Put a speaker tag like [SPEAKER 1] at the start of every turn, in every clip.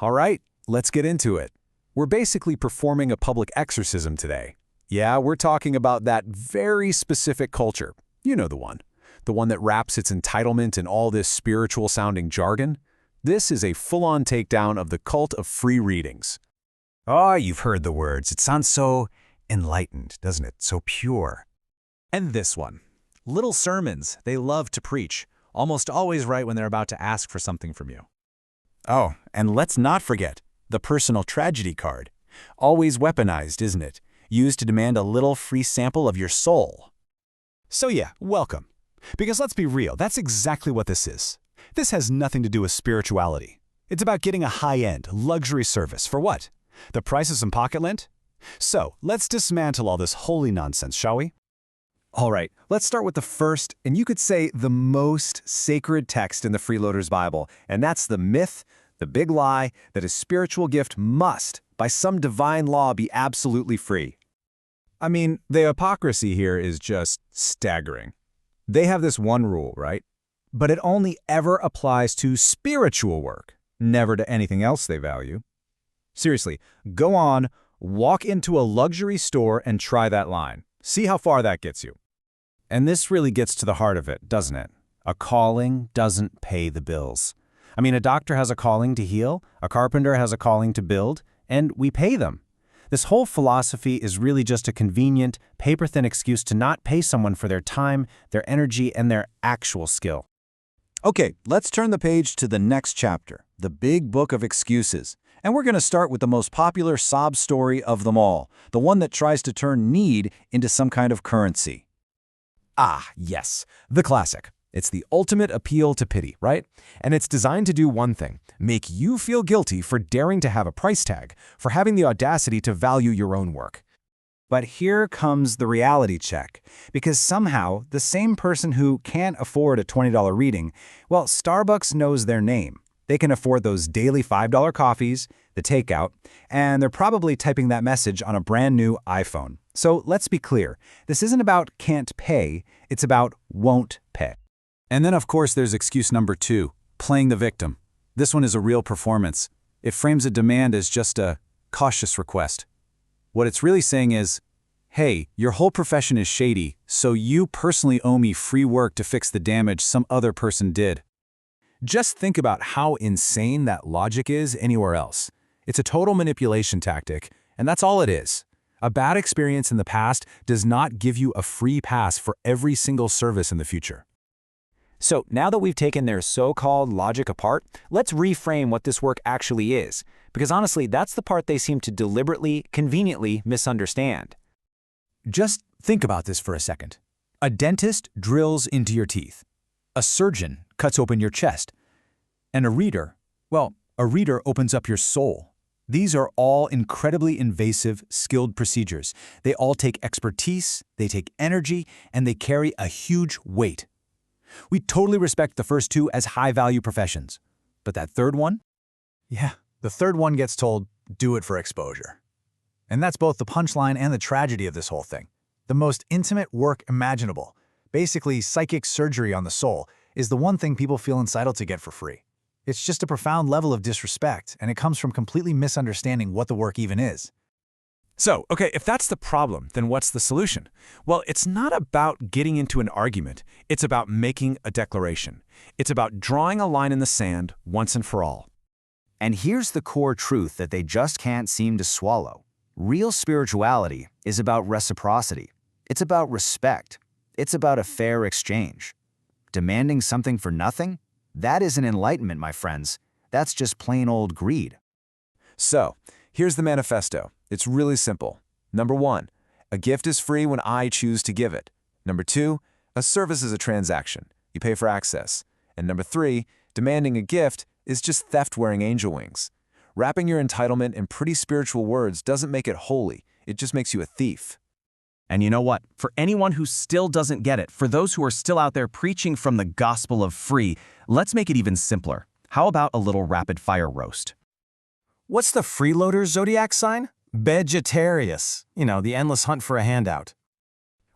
[SPEAKER 1] All right, let's get into it. We're basically performing a public exorcism today. Yeah, we're talking about that very specific culture. You know the one. The one that wraps its entitlement in all this spiritual-sounding jargon. This is a full-on takedown of the cult of free readings.
[SPEAKER 2] Oh, you've heard the words. It sounds so enlightened, doesn't it? So pure.
[SPEAKER 3] And this one. Little sermons they love to preach, almost always right when they're about to ask for something from you.
[SPEAKER 2] Oh, and let's not forget the personal tragedy card. Always weaponized, isn't it? Used to demand a little free sample of your soul.
[SPEAKER 1] So yeah, welcome. Because let's be real, that's exactly what this is. This has nothing to do with spirituality. It's about getting a high-end, luxury service for what? The price of some pocket lint? So, let's dismantle all this holy nonsense, shall we? All right, let's start with the first, and you could say the most sacred text in the Freeloaders Bible, and that's the myth, the big lie, that a spiritual gift must, by some divine law, be absolutely free. I mean, the hypocrisy here is just staggering. They have this one rule, right? But it only ever applies to spiritual work, never to anything else they value. Seriously, go on, walk into a luxury store and try that line. See how far that gets you. And this really gets to the heart of it, doesn't it? A calling doesn't pay the bills. I mean, a doctor has a calling to heal, a carpenter has a calling to build, and we pay them. This whole philosophy is really just a convenient, paper-thin excuse to not pay someone for their time, their energy, and their actual skill. Okay, let's turn the page to the next chapter, the big book of excuses. And we're going to start with the most popular sob story of them all, the one that tries to turn need into some kind of currency. Ah, yes, the classic. It's the ultimate appeal to pity, right? And it's designed to do one thing, make you feel guilty for daring to have a price tag, for having the audacity to value your own work. But here comes the reality check, because somehow the same person who can't afford a $20 reading, well, Starbucks knows their name. They can afford those daily $5 coffees, the takeout, and they're probably typing that message on a brand new iPhone. So let's be clear, this isn't about can't pay, it's about won't pay. And then of course there's excuse number 2, playing the victim. This one is a real performance. It frames a demand as just a cautious request. What it's really saying is, hey, your whole profession is shady, so you personally owe me free work to fix the damage some other person did. Just think about how insane that logic is anywhere else. It's a total manipulation tactic, and that's all it is. A bad experience in the past does not give you a free pass for every single service in the future.
[SPEAKER 3] So now that we've taken their so-called logic apart, let's reframe what this work actually is, because honestly, that's the part they seem to deliberately, conveniently misunderstand.
[SPEAKER 1] Just think about this for a second. A dentist drills into your teeth. A surgeon cuts open your chest. And a reader opens up your soul. These are all incredibly invasive, skilled procedures. They all take expertise, they take energy, and they carry a huge weight. We totally respect the first two as high-value professions. But that third one? Yeah, the third one gets told, do it for exposure. And that's both the punchline and the tragedy of this whole thing. The most intimate work imaginable, basically psychic surgery on the soul, is the one thing people feel entitled to get for free. It's just a profound level of disrespect, and it comes from completely misunderstanding what the work even is. So, okay, if that's the problem, then what's the solution? Well, it's not about getting into an argument. It's about making a declaration. It's about drawing a line in the sand once and for all.
[SPEAKER 4] And here's the core truth that they just can't seem to swallow. Real spirituality is about reciprocity. It's about respect. It's about a fair exchange. Demanding something for nothing? That isn't enlightenment, my friends. That's just plain old greed.
[SPEAKER 1] So, here's the manifesto. It's really simple. Number 1, a gift is free when I choose to give it. Number 2, a service is a transaction. You pay for access. And number 3, demanding a gift is just theft wearing angel wings. Wrapping your entitlement in pretty spiritual words doesn't make it holy. It just makes you a thief.
[SPEAKER 5] And you know what? For anyone who still doesn't get it, for those who are still out there preaching from the gospel of free, let's make it even simpler. How about a little rapid-fire roast?
[SPEAKER 3] What's the freeloader zodiac sign? Vegetarius. You know, the endless hunt for a handout.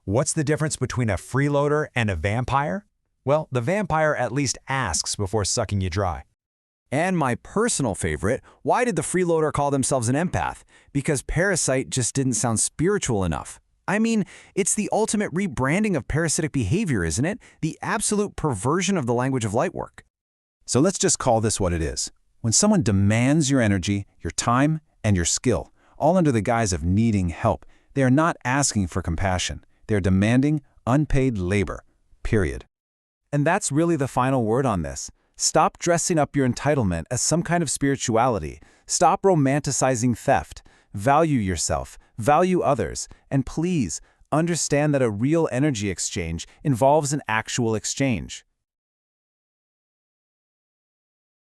[SPEAKER 2] What's the difference between a freeloader and a vampire? Well, the vampire at least asks before sucking you dry. And my personal favorite, why did the freeloader call themselves an empath? Because parasite just didn't sound spiritual enough. I mean, it's the ultimate rebranding of parasitic behavior, isn't it? The absolute perversion of the language of lightwork.
[SPEAKER 1] So let's just call this what it is. When someone demands your energy, your time, and your skill, all under the guise of needing help, they are not asking for compassion. They're demanding unpaid labor, period.
[SPEAKER 3] And that's really the final word on this. Stop dressing up your entitlement as some kind of spirituality. Stop romanticizing theft. Value yourself, value others, and please understand that a real energy exchange involves an actual exchange.